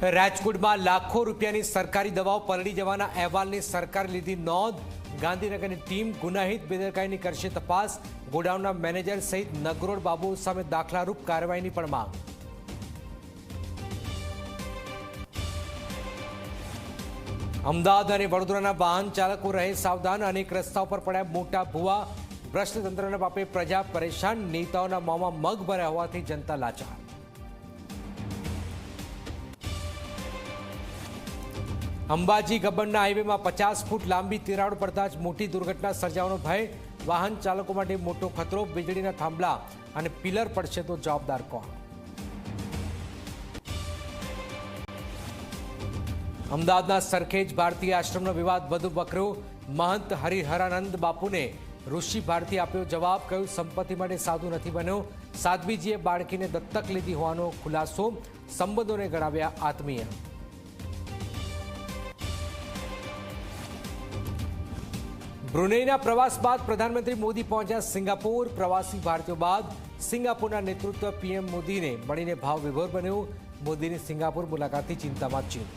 રાજકોટમાં લાખો રૂપિયાની સરકારી દવાઓ પલળી જવાના અહેવાલની સરકારે લીધી નોંધ। ગાંધીનગરની ટીમ ગુનાહિત બેદરકારીની કરશે તપાસ। ગોડાઉનના મેનેજર સહિત નગરોડ બાબુ સામે દાખલારૂપ કાર્યવાહીની પણ માંગ। અમદાવાદ અને વડોદરાના વાહન ચાલકો રહે સાવધાન। અનેક રસ્તાઓ પર પડ્યા મોટા ભૂવા। ભ્રષ્ટ તંત્રના પાપે પ્રજા પરેશાન। નેતાઓના મોંમાં મગ ભર્યા હોવાથી જનતા લાચાર। અંબાજી ગબ્બરના હાઈવેમાં 50 ફૂટ લાંબી તિરાડો પડતા જ મોટી દુર્ઘટના સર્જાવાનો ભય। વાહન ચાલકો માટે મોટો ખતરો। વીજળીના થાંભલા અને પિલર પડશે તો જવાબદાર કોણ? અમદાવાદના સરખેજ ભારતીય આશ્રમનો વિવાદ વધુ વકર્યો। મહંત હરિહરાનંદ બાપુને ઋષિ ભારતી આપ્યો જવાબ। કહ્યું સંપત્તિ માટે સાધુ નથી બન્યો। સાધ્વીજીએ બાળકીને દત્તક લીધી હોવાનો ખુલાસો। સંબંધોને ગણાવ્યા આત્મીય। બ્રુનેઈના પ્રવાસ બાદ પ્રધાનમંત્રી મોદી પહોંચ્યા સિંગાપુર। પ્રવાસી ભારતીયો બાદ સિંગાપુરના નેતૃત્વ પીએમ મોદીને મળીને ભાવ વિભોર બન્યું। મોદીની સિંગાપુર મુલાકાતથી ચિંતામાં ચીન।